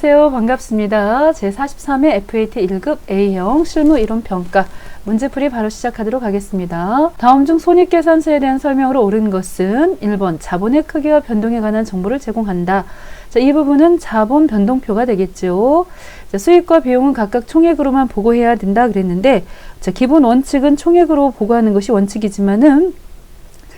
안녕하세요. 반갑습니다. 제43회 FAT 1급 A형 실무 이론 평가 문제풀이 바로 시작하도록 하겠습니다. 다음 중 손익계산서에 대한 설명으로 옳은 것은 1번 자본의 크기와 변동에 관한 정보를 제공한다. 자, 이 부분은 자본 변동표가 되겠죠. 자, 수익과 비용은 각각 총액으로만 보고해야 된다 그랬는데, 자, 기본 원칙은 총액으로 보고하는 것이 원칙이지만은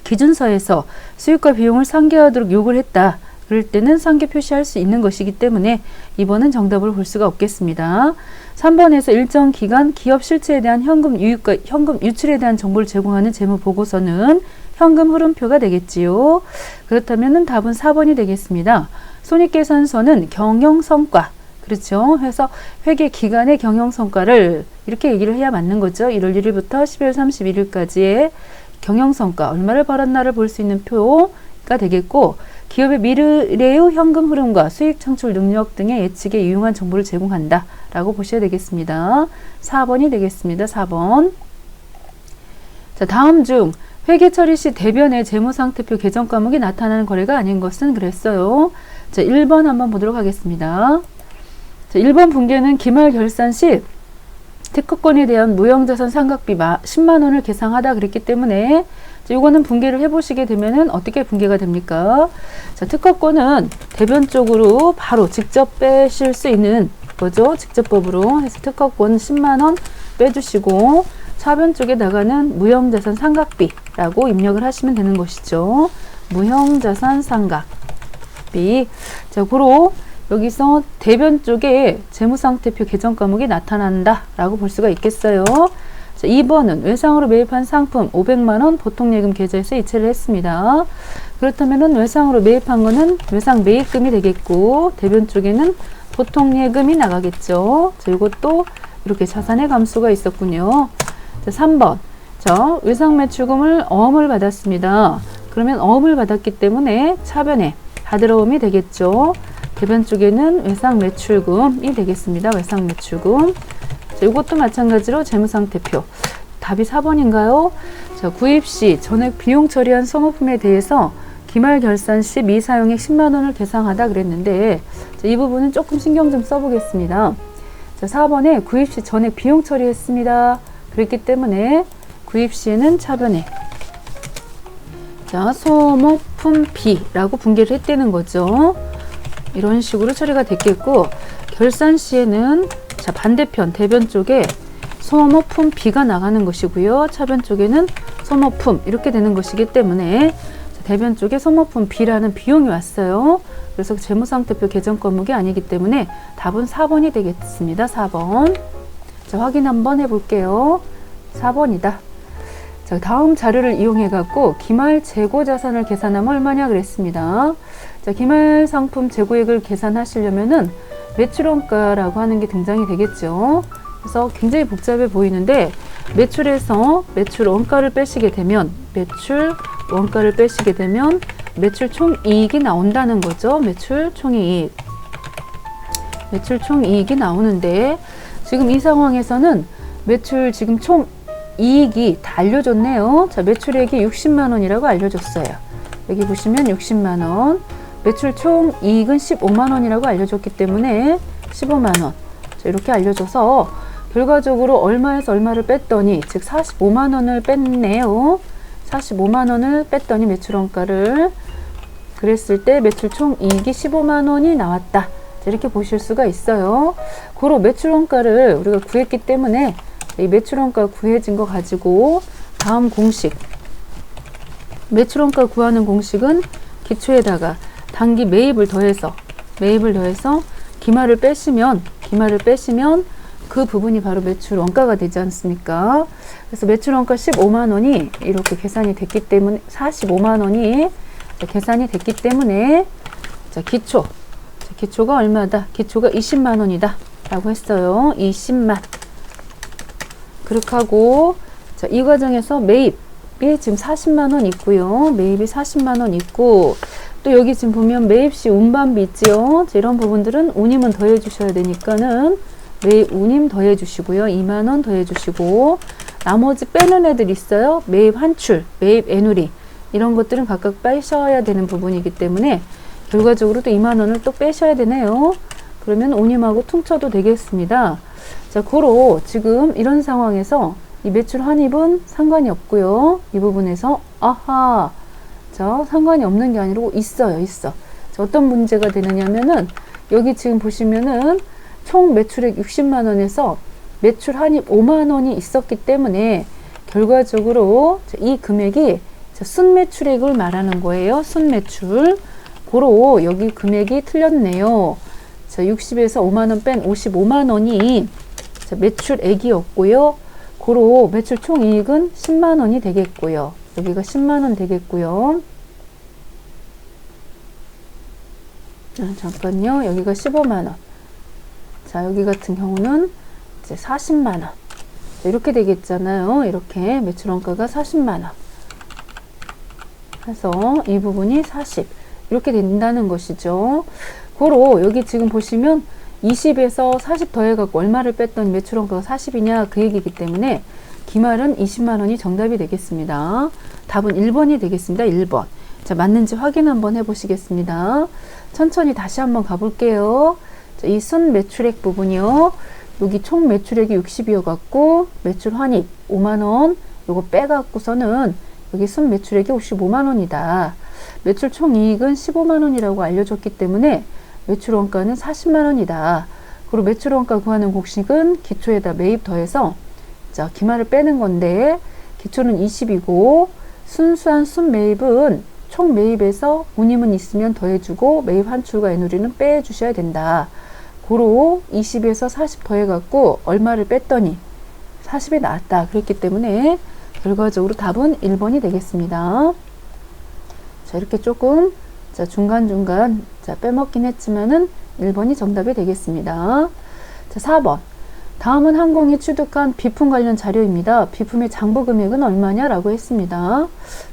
기준서에서 수익과 비용을 상계하도록 요구를 했다. 그럴 때는 상계 표시할 수 있는 것이기 때문에 2번은 정답을 볼 수가 없겠습니다. 3번에서 일정 기간 기업 실체에 대한 현금 유입과 현금 유출에 대한 정보를 제공하는 재무 보고서는 현금 흐름표가 되겠지요. 그렇다면 답은 4번이 되겠습니다. 손익계산서는 경영성과, 그렇죠. 그래서 회계 기간의 경영성과를 이렇게 얘기를 해야 맞는 거죠. 1월 1일부터 12월 31일까지의 경영성과, 얼마를 벌었나를 볼 수 있는 표가 되겠고, 기업의 미래의 현금 흐름과 수익 창출 능력 등의 예측에 유용한 정보를 제공한다 라고 보셔야 되겠습니다. 4번이 되겠습니다. 4번. 자, 다음 중 회계 처리 시 대변의 재무상태표 계정 과목이 나타나는 거래가 아닌 것은 그랬어요. 자, 1번 한번 보도록 하겠습니다. 자, 1번 분계는 기말 결산 시 특허권에 대한 무형자산 상각비 10만 원을 계상하다 그랬기 때문에 이거는 분계를 해보시게 되면은 어떻게 분계가 됩니까? 자, 특허권은 대변 쪽으로 바로 직접 빼실 수 있는 거죠. 직접법으로 해서 특허권 10만 원 빼주시고 차변 쪽에 나가는 무형자산 상각비라고 입력을 하시면 되는 것이죠. 무형자산 상각비. 자, 고로 여기서 대변 쪽에 재무상태표 계정 과목이 나타난다 라고 볼 수가 있겠어요. 자, 2번은 외상으로 매입한 상품 500만원 보통예금 계좌에서 이체를 했습니다. 그렇다면 외상으로 매입한 거는 외상 매입금이 되겠고 대변 쪽에는 보통예금이 나가겠죠. 자, 이것도 이렇게 자산의 감수가 있었군요. 자, 3번. 자, 외상 매출금을 어음을 받았습니다. 그러면 어음을 받았기 때문에 차변에 받으러움이 되겠죠. 대변 쪽에는 외상 매출금이 되겠습니다. 외상 매출금. 자, 이것도 마찬가지로 재무상태표. 답이 4번인가요? 자, 구입 시 전액 비용 처리한 소모품에 대해서 기말 결산 시 미사용액 10만 원을 계상하다 그랬는데, 자, 이 부분은 조금 신경 좀 써보겠습니다. 자, 4번에 구입 시 전액 비용 처리했습니다. 그랬기 때문에 구입 시에는 차변에 자, 소모품 B라고 분계를 했다는 거죠. 이런 식으로 처리가 됐겠고, 결산 시에는 자, 반대편 대변 쪽에 소모품 B가 나가는 것이고요. 차변 쪽에는 소모품 이렇게 되는 것이기 때문에 자, 대변 쪽에 소모품 B라는 비용이 왔어요. 그래서 재무상태표 계정 과목이 아니기 때문에 답은 4번이 되겠습니다. 4번. 자, 확인 한번 해볼게요. 4번이다. 자, 다음 자료를 이용해 갖고 기말 재고 자산을 계산하면 얼마냐 그랬습니다. 자, 기말 상품 재고액을 계산하시려면은 매출원가라고 하는 게 등장이 되겠죠. 그래서 굉장히 복잡해 보이는데 매출에서 매출원가를 빼시게 되면 매출 총이익이 나온다는 거죠. 매출 총이익. 매출 총이익이 나오는데 지금 이 상황에서는 매출 지금 총이익이 다 알려줬네요. 자, 매출액이 60만 원이라고 알려줬어요. 여기 보시면 60만 원. 매출 총 이익은 15만 원이라고 알려줬기 때문에 15만 원. 자, 이렇게 알려줘서 결과적으로 얼마에서 얼마를 뺐더니, 즉 45만 원을 뺐네요. 45만 원을 뺐더니 매출원가를 그랬을 때 매출 총 이익이 15만 원이 나왔다. 자, 이렇게 보실 수가 있어요. 고로 매출원가를 우리가 구했기 때문에 이 매출원가 구해진 거 가지고 다음 공식, 매출원가 구하는 공식은 기초에다가 단기 매입을 더해서 기말을 빼시면 그 부분이 바로 매출 원가가 되지 않습니까? 그래서 매출 원가 15만 원이 이렇게 계산이 됐기 때문에 45만 원이 계산이 됐기 때문에 자, 기초가 얼마다? 기초가 20만 원이다 라고 했어요. 20만. 그렇게 하고 자, 이 과정에서 매입이 지금 40만 원 있고요. 매입이 40만 원 있고 또 여기 지금 보면 매입시 운반비 있지요. 이런 부분들은 운임은 더해 주셔야 되니까는 매입 운임 더해 주시고요. 2만 원 더해 주시고 나머지 빼는 애들 있어요. 매입 환출, 매입 애누리 이런 것들은 각각 빼셔야 되는 부분이기 때문에 결과적으로 또 2만 원을 또 빼셔야 되네요. 그러면 운임하고 퉁쳐도 되겠습니다. 자, 고로 지금 이런 상황에서 이 매출 환입은 상관이 없고요. 이 부분에서 아하, 자, 상관이 없는 게 아니고 있어요. 있어. 자, 어떤 문제가 되느냐면은 여기 지금 보시면은 총 매출액 60만 원에서 매출 환입 5만 원이 있었기 때문에 결과적으로 이 금액이 순매출액을 말하는 거예요. 순매출. 고로 여기 금액이 틀렸네요. 자, 60에서 5만 원 뺀 55만 원이 매출액이었고요. 고로 매출 총이익은 10만 원이 되겠고요. 여기가 10만 원 되겠고요. 잠깐요. 여기가 15만 원. 자, 여기 같은 경우는 이제 40만 원. 이렇게 되겠잖아요. 이렇게 매출 원가가 40만 원. 해서 이 부분이 40. 이렇게 된다는 것이죠. 고로 여기 지금 보시면 20에서 40 더해갖고 얼마를 뺐더니 매출 원가가 40이냐 그 얘기이기 때문에 기말은 20만 원이 정답이 되겠습니다. 답은 1번이 되겠습니다. 1번. 자, 맞는지 확인 한번 해보시겠습니다. 천천히 다시 한번 가볼게요. 자, 이 순매출액 부분이요. 여기 총 매출액이 60이어갖고 매출 환입 5만 원 요거 빼갖고서는 여기 순매출액이 55만 원이다. 매출 총이익은 15만 원이라고 알려줬기 때문에 매출 원가는 40만 원이다. 그리고 매출 원가 구하는 공식은 기초에다 매입 더해서 자, 기말을 빼는 건데 기초는 20이고 순수한 순매입은 총 매입에서 운임은 있으면 더해주고 매입 환출과 애누리는 빼주셔야 된다. 고로 20에서 40 더해갖고 얼마를 뺐더니 40이 나왔다. 그랬기 때문에 결과적으로 답은 1번이 되겠습니다. 자, 이렇게 조금 자, 중간중간 자, 빼먹긴 했지만은 1번이 정답이 되겠습니다. 자, 4번. 다음은 항공이 취득한 비품 관련 자료입니다. 비품의 장부 금액은 얼마냐라고 했습니다.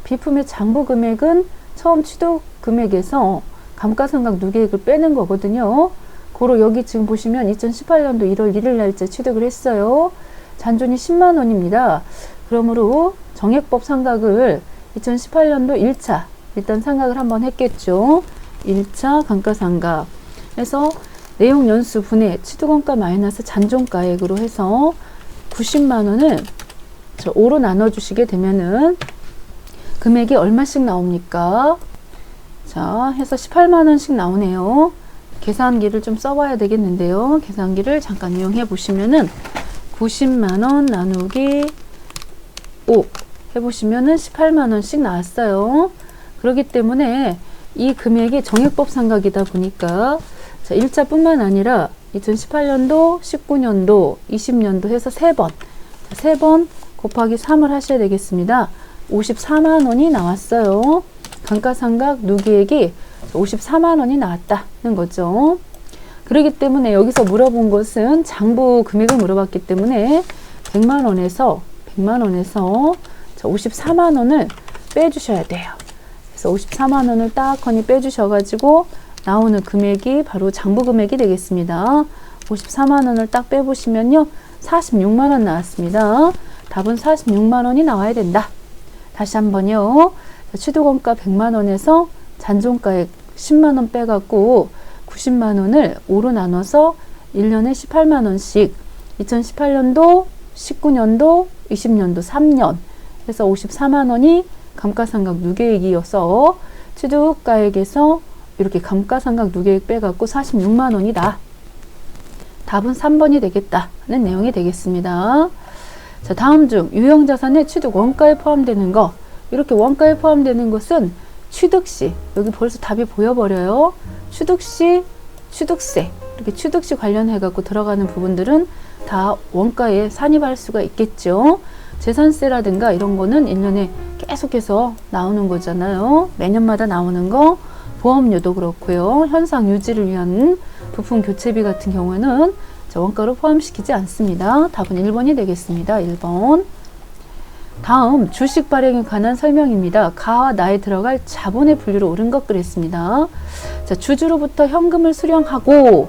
비품의 장부 금액은 처음 취득 금액에서 감가상각 누계액을 빼는 거거든요. 고로 여기 지금 보시면 2018년도 1월 1일 날짜 취득을 했어요. 잔존이 10만 원입니다. 그러므로 정액법 상각을 2018년도 1차 일단 상각을 한번 했겠죠. 1차 감가상각 해서 내용 연수 분해 취득원가 마이너스 잔존가액으로 해서 90만 원을 5로 나눠주시게 되면은 금액이 얼마씩 나옵니까? 자, 해서 18만 원씩 나오네요. 계산기를 좀 써봐야 되겠는데요. 계산기를 잠깐 이용해 보시면은 90만 원 나누기 5 해보시면은 18만 원씩 나왔어요. 그렇기 때문에 이 금액이 정액법 상각이다 보니까 자, 1차 뿐만 아니라 2018년도, 19년도, 20년도 해서 3번. 자, 3번 곱하기 3을 하셔야 되겠습니다. 54만 원이 나왔어요. 감가상각 누계액이 54만 원이 나왔다는 거죠. 그렇기 때문에 여기서 물어본 것은 장부 금액을 물어봤기 때문에 100만 원에서 54만 원을 빼주셔야 돼요. 그래서 54만 원을 딱하니 빼주셔가지고 나오는 금액이 바로 장부 금액이 되겠습니다. 54만 원을 딱 빼보시면요. 46만 원 나왔습니다. 답은 46만 원이 나와야 된다. 다시 한번요. 취득원가 100만 원에서 잔존가액 10만 원 빼갖고 90만 원을 5로 나눠서 1년에 18만 원씩 2018년도, 19년도, 20년도 3년 해서 54만 원이 감가상각 누계액이어서 취득가액에서 이렇게 감가상각 누계액 빼갖고 46만 원이다. 답은 3번이 되겠다는 내용이 되겠습니다. 자, 다음 중 유형자산의 취득 원가에 포함되는 것. 이렇게 원가에 포함되는 것은 취득시, 여기 벌써 답이 보여버려요. 취득시, 취득세, 이렇게 취득시 관련해갖고 들어가는 부분들은 다 원가에 산입할 수가 있겠죠. 재산세라든가 이런 거는 1년에 계속해서 나오는 거잖아요. 매년마다 나오는 거, 보험료도 그렇고요. 현상 유지를 위한 부품 교체비 같은 경우에는 원가로 포함시키지 않습니다. 답은 1번이 되겠습니다. 1번. 다음 주식 발행에 관한 설명입니다. 가와 나에 들어갈 자본의 분류로 옳은 것 그랬습니다. 자, 주주로부터 현금을 수령하고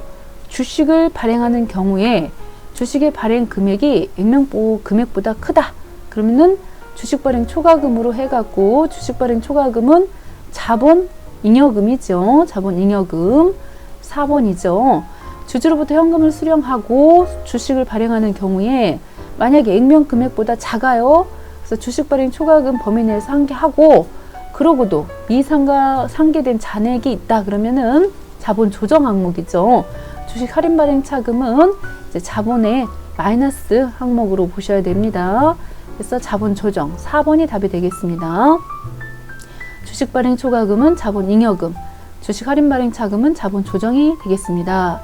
주식을 발행하는 경우에 주식의 발행 금액이 액면보 금액보다 크다. 그러면은 주식 발행 초과금으로 해갖고 주식 발행 초과금은 자본 잉여금이죠. 자본 잉여금 4번이죠. 주주로부터 현금을 수령하고 주식을 발행하는 경우에 만약에 액면 금액보다 작아요. 그래서 주식 발행 초과금 범위 내에서 상계하고 그러고도 상계된 잔액이 있다 그러면은 자본 조정 항목이죠. 주식 할인 발행 차금은 이제 자본의 마이너스 항목으로 보셔야 됩니다. 그래서 자본 조정 4번이 답이 되겠습니다. 주식 발행 초과금은 자본 잉여금, 주식 할인 발행 차금은 자본 조정이 되겠습니다.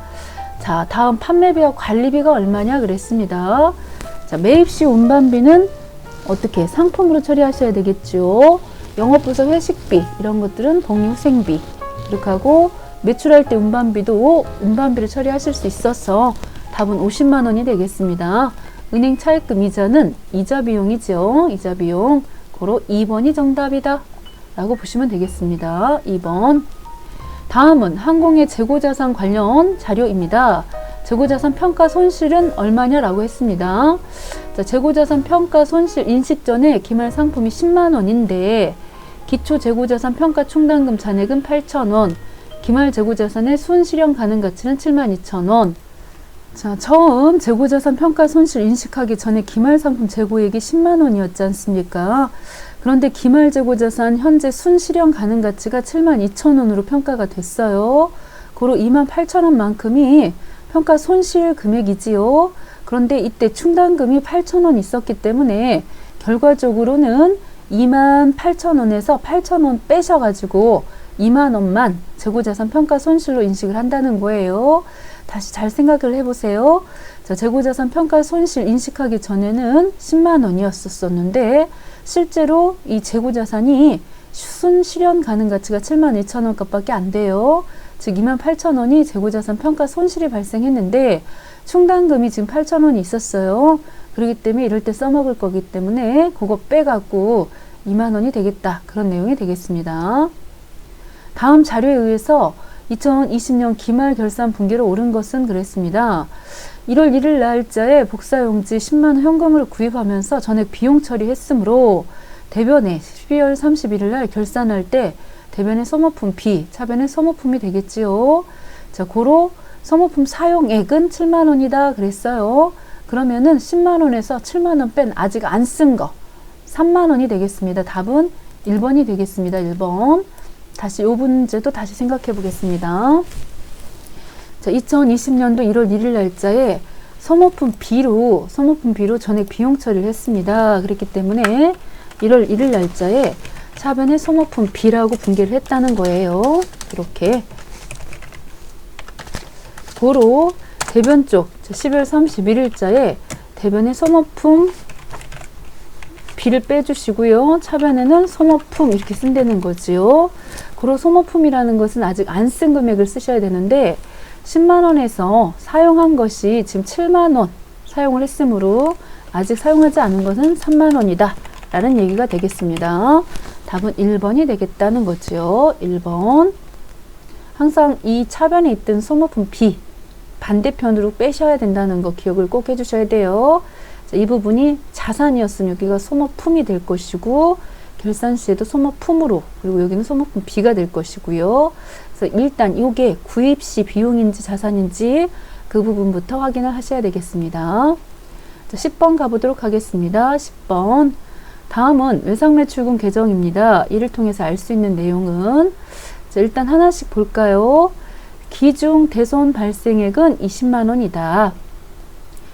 자, 다음 판매비와 관리비가 얼마냐 그랬습니다. 자, 매입 시 운반비는 어떻게 상품으로 처리하셔야 되겠죠. 영업부서 회식비 이런 것들은 복리후생비 이렇게 하고 매출할 때 운반비도 운반비를 처리하실 수 있어서 답은 50만 원이 되겠습니다. 은행 차입금 이자는 이자 비용이죠. 이자 비용. 고로 2번이 정답이다 라고 보시면 되겠습니다. 2번. 다음은 항공의 재고자산 관련 자료입니다. 재고자산 평가 손실은 얼마냐라고 했습니다. 자, 재고자산 평가 손실 인식 전에 기말 상품이 10만 원인데 기초 재고자산 평가 충당금 잔액은 8,000원, 기말 재고자산의 순실현 가능 가치는 72,000원. 자, 처음 재고자산 평가 손실 인식하기 전에 기말 상품 재고액이 10만 원이었지 않습니까? 그런데 기말 재고자산 현재 순실현 가능 가치가 72,000원으로 평가가 됐어요. 고로 28,000원만큼이 평가 손실 금액이지요. 그런데 이때 충당금이 8,000원 있었기 때문에 결과적으로는 28,000원에서 8,000원 빼셔가지고 2만 원만 재고자산 평가 손실로 인식을 한다는 거예요. 다시 잘 생각을 해보세요. 자, 재고자산 평가 손실 인식하기 전에는 10만 원이었었는데 실제로 이 재고자산이 순실현 가능 가치가 72,000원 값밖에 안 돼요. 즉 28,000원이 재고자산 평가 손실이 발생했는데 충당금이 지금 8,000원이 있었어요. 그렇기 때문에 이럴 때 써먹을 거기 때문에 그거 빼갖고 2만 원이 되겠다. 그런 내용이 되겠습니다. 다음 자료에 의해서 2020년 기말 결산 분기로 옳은 것은 그랬습니다. 1월 1일 날짜에 복사용지 10만 원 현금을 구입하면서 전액 비용 처리했으므로 대변에 12월 31일 날 결산할 때 대변의 소모품 B, 차변의 소모품이 되겠지요. 자, 고로 소모품 사용액은 7만 원이다 그랬어요. 그러면은 10만 원에서 7만 원 뺀 아직 안 쓴 거 3만 원이 되겠습니다. 답은 1번이 되겠습니다. 1번. 다시 요 문제도 다시 생각해 보겠습니다. 자, 2020년도 1월 1일 날짜에 소모품 B로 전액 비용 처리를 했습니다. 그렇기 때문에 1월 1일 날짜에 차변의 소모품 B라고 분기를 했다는 거예요. 이렇게. 고로 대변 쪽 12월 31일자에 대변의 소모품 B를 빼주시고요. 차변에는 소모품 이렇게 쓴다는 거지요. 고로 소모품이라는 것은 아직 안 쓴 금액을 쓰셔야 되는데 10만 원에서 사용한 것이 지금 7만 원 사용을 했으므로 아직 사용하지 않은 것은 3만 원이다 라는 얘기가 되겠습니다. 답은 1번이 되겠다는 거죠. 1번. 항상 이 차변에 있던 소모품 B 반대편으로 빼셔야 된다는 거 기억을 꼭 해주셔야 돼요. 자, 이 부분이 자산이었으면 여기가 소모품이 될 것이고 결산 시에도 소모품으로 그리고 여기는 소모품 B가 될 것이고요. 그래서 일단 이게 구입 시 비용인지 자산인지 그 부분부터 확인을 하셔야 되겠습니다. 자, 10번 가보도록 하겠습니다. 10번. 다음은 외상매출금 계정입니다. 이를 통해서 알 수 있는 내용은 자, 일단 하나씩 볼까요? 기중 대손 발생액은 20만 원이다.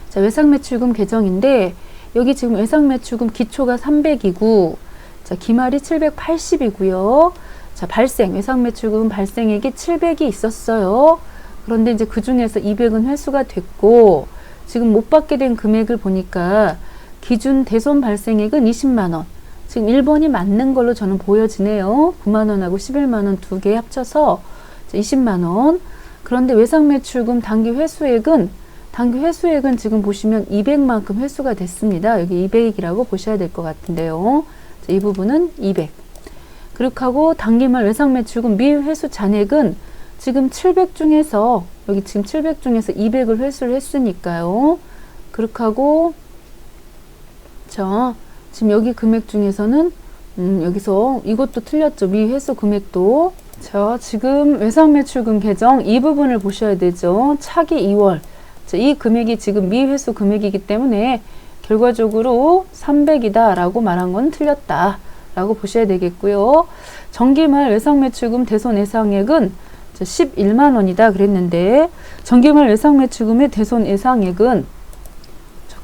자, 외상매출금 계정인데 여기 지금 외상매출금 기초가 300이고 자, 기말이 780이고요. 자, 외상매출금 발생액이 700이 있었어요. 그런데 이제 그 중에서 200은 회수가 됐고 지금 못 받게 된 금액을 보니까 기준 대손 발생액은 20만 원. 지금 1번이 맞는 걸로 저는 보여지네요. 9만 원하고 11만 원 두 개 합쳐서 20만 원. 그런데 외상매출금 당기 회수액은 지금 보시면 200만큼 회수가 됐습니다. 여기 200이라고 보셔야 될 것 같은데요. 자, 이 부분은 200. 그렇게 하고 당기말 외상매출금 미회수 잔액은 지금 700 중에서 여기 지금 700 중에서 200을 회수를 했으니까요. 그렇게 하고 자, 지금 여기 금액 중에서는 여기서 이것도 틀렸죠. 미회수 금액도 자, 지금 외상매출금 계정 이 부분을 보셔야 되죠. 차기 2월. 자, 이 금액이 지금 미회수 금액이기 때문에 결과적으로 300이다 라고 말한 건 틀렸다 라고 보셔야 되겠고요. 정기말 외상매출금 대손 예상액은 11만 원이다 그랬는데 정기말 외상매출금의 대손 예상액은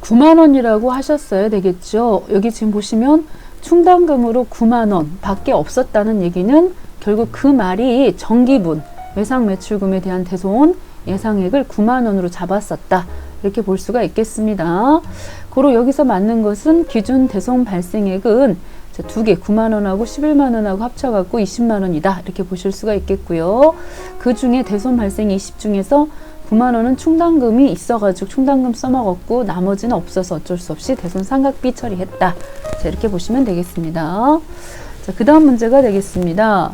9만 원이라고 하셨어야 되겠죠. 여기 지금 보시면 충당금으로 9만 원 밖에 없었다는 얘기는 결국 그 말이 정기분 외상매출금에 대한 대손 예상액을 9만 원으로 잡았었다. 이렇게 볼 수가 있겠습니다. 고로 여기서 맞는 것은 기준 대손 발생액은 두 개 9만 원하고 11만 원하고 합쳐갖고 20만 원이다. 이렇게 보실 수가 있겠고요. 그 중에 대손 발생 20 중에서 9만 원은 충당금이 있어가지고 충당금 써먹었고 나머지는 없어서 어쩔 수 없이 대손 상각비 처리했다. 자, 이렇게 보시면 되겠습니다. 자, 그 다음 문제가 되겠습니다.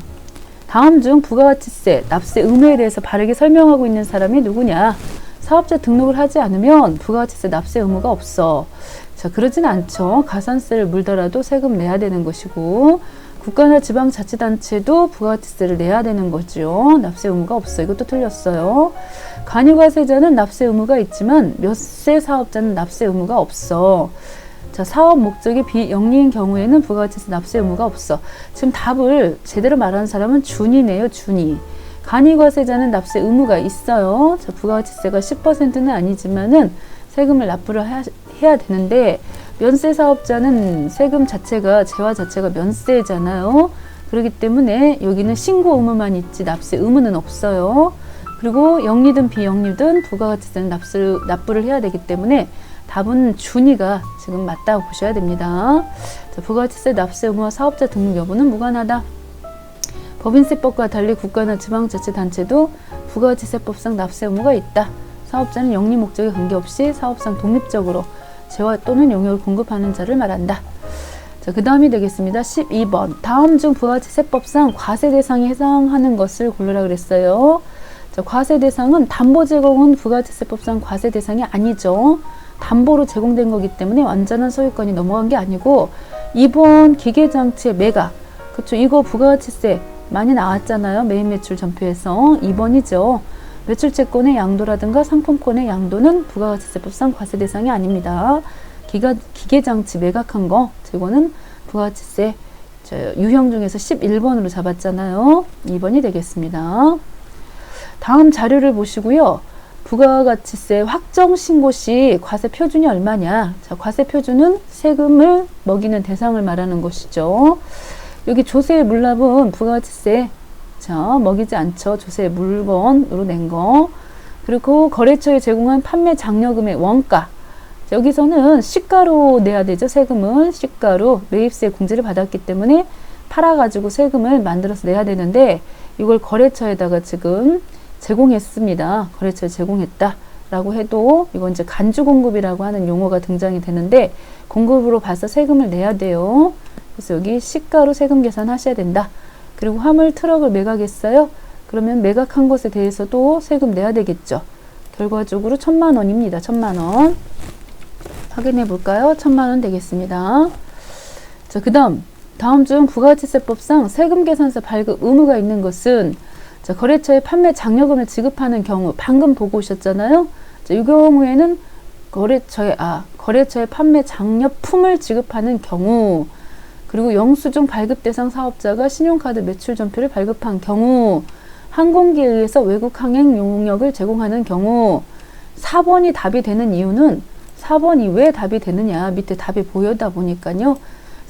다음 중 부가가치세, 납세 의무에 대해서 바르게 설명하고 있는 사람이 누구냐? 사업자 등록을 하지 않으면 부가가치세 납세 의무가 없어. 자, 그러진 않죠. 가산세를 물더라도 세금 내야 되는 것이고 국가나 지방자치단체도 부가가치세를 내야 되는 거죠. 납세 의무가 없어. 이것도 틀렸어요. 간이과세자는 납세 의무가 있지만 몇세 사업자는 납세 의무가 없어. 자, 사업 목적이 비영리인 경우에는 부가가치세 납세 의무가 없어. 지금 답을 제대로 말하는 사람은 준이네요. 준이. 간이과세자는 납세 의무가 있어요. 자, 부가가치세가 10%는 아니지만은 세금을 납부를 해야 되는데 면세 사업자는 세금 자체가 재화 자체가 면세잖아요. 그렇기 때문에 여기는 신고 의무만 있지 납세 의무는 없어요. 그리고 영리든 비영리든 부가가치세는 납부를 해야 되기 때문에 답은 준이가 지금 맞다고 보셔야 됩니다. 자, 부가가치세 납세 의무와 사업자 등록 여부는 무관하다. 법인세법과 달리 국가나 지방자치단체도 부가가치세법상 납세 의무가 있다. 사업자는 영리 목적에 관계없이 사업상 독립적으로 재화 또는 용역을 공급하는 자를 말한다. 자, 그 다음이 되겠습니다. 12번. 다음 중 부가가치세법상 과세 대상에 해당하는 것을 고르라 그랬어요. 자, 과세 대상은 담보 제공은 부가가치세법상 과세 대상이 아니죠. 담보로 제공된 거기 때문에 완전한 소유권이 넘어간 게 아니고 2번 기계장치의 매각. 그렇죠. 이거 부가가치세 많이 나왔잖아요. 메인 매출 전표에서 2번이죠. 매출채권의 양도라든가 상품권의 양도는 부가가치세법상 과세 대상이 아닙니다. 기계장치 매각한 거, 이거는 부가가치세 유형 중에서 11번으로 잡았잖아요. 2번이 되겠습니다. 다음 자료를 보시고요. 부가가치세 확정 신고 시 과세 표준이 얼마냐? 자, 과세 표준은 세금을 먹이는 대상을 말하는 것이죠. 여기 조세의 물납은 부가가치세 자, 먹이지 않죠. 조세 물건으로 낸 거. 그리고 거래처에 제공한 판매 장려금의 원가. 자, 여기서는 시가로 내야 되죠. 세금은 시가로 매입세 공제를 받았기 때문에 팔아가지고 세금을 만들어서 내야 되는데 이걸 거래처에다가 지금 제공했습니다. 거래처에 제공했다. 라고 해도 이건 이제 간주공급이라고 하는 용어가 등장이 되는데 공급으로 봐서 세금을 내야 돼요. 그래서 여기 시가로 세금 계산하셔야 된다. 그리고 화물 트럭을 매각했어요. 그러면 매각한 것에 대해서도 세금 내야 되겠죠. 결과적으로 1,000만 원입니다. 1,000만 원. 확인해 볼까요? 1,000만 원 되겠습니다. 자, 다음 중 부가가치세법상 세금 계산서 발급 의무가 있는 것은 자, 거래처에 판매 장려금을 지급하는 경우 방금 보고 오셨잖아요. 자, 이 경우에는 거래처에 판매 장려품을 지급하는 경우 그리고 영수증 발급 대상 사업자가 신용카드 매출 전표를 발급한 경우 항공기에 의해서 외국 항행 용역을 제공하는 경우 4번이 답이 되는 이유는 4번이 왜 답이 되느냐 밑에 답이 보여다 보니까요.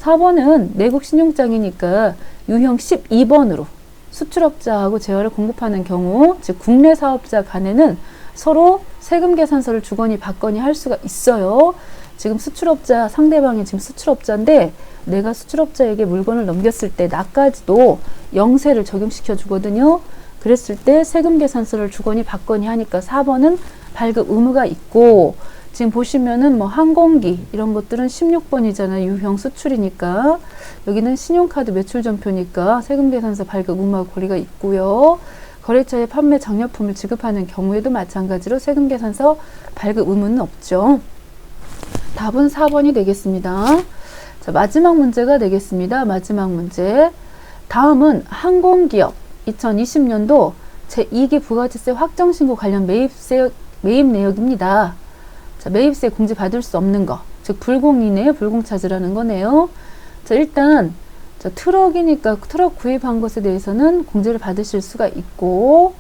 4번은 내국 신용장이니까 유형 12번으로 수출업자하고 재화를 공급하는 경우 즉 국내 사업자 간에는 서로 세금 계산서를 주거니 받거니 할 수가 있어요. 지금 수출업자 상대방이 지금 수출업자인데 내가 수출업자에게 물건을 넘겼을 때 나까지도 영세를 적용시켜 주거든요. 그랬을 때 세금 계산서를 주거니 받거니 하니까 4번은 발급 의무가 있고 지금 보시면은 뭐 항공기 이런 것들은 16번이잖아요. 유형 수출이니까 여기는 신용카드 매출 전표니까 세금 계산서 발급 의무와 권리가 있고요. 거래처에 판매 장려품을 지급하는 경우에도 마찬가지로 세금 계산서 발급 의무는 없죠. 답은 4번이 되겠습니다. 자, 마지막 문제가 되겠습니다. 마지막 문제. 다음은 항공기업 2020년도 제2기 부가가치세 확정신고 관련 매입 내역입니다. 자, 매입세 공제 받을 수 없는 거, 즉 불공이네요. 불공차지라는 거네요. 자, 일단 자, 트럭이니까 트럭 구입한 것에 대해서는 공제를 받으실 수가 있고,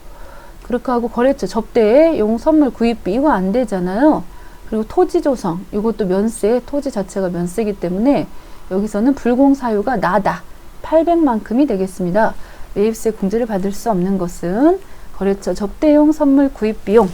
그렇게 하고 거래처 접대용 선물 구입비 이거 안 되잖아요. 그리고 토지 조성 이것도 면세, 토지 자체가 면세이기 때문에 여기서는 불공 사유가 나다. 800만큼이 되겠습니다. 매입세 공제를 받을 수 없는 것은 거래처 접대용 선물 구입 비용,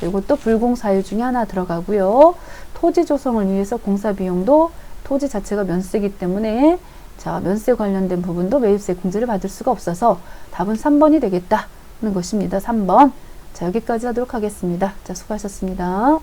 이것도 불공 사유 중에 하나 들어가고요. 토지 조성을 위해서 공사 비용도 토지 자체가 면세이기 때문에 자, 면세 관련된 부분도 매입세 공제를 받을 수가 없어서 답은 3번이 되겠다는 것입니다. 3번. 자, 여기까지 하도록 하겠습니다. 자, 수고하셨습니다.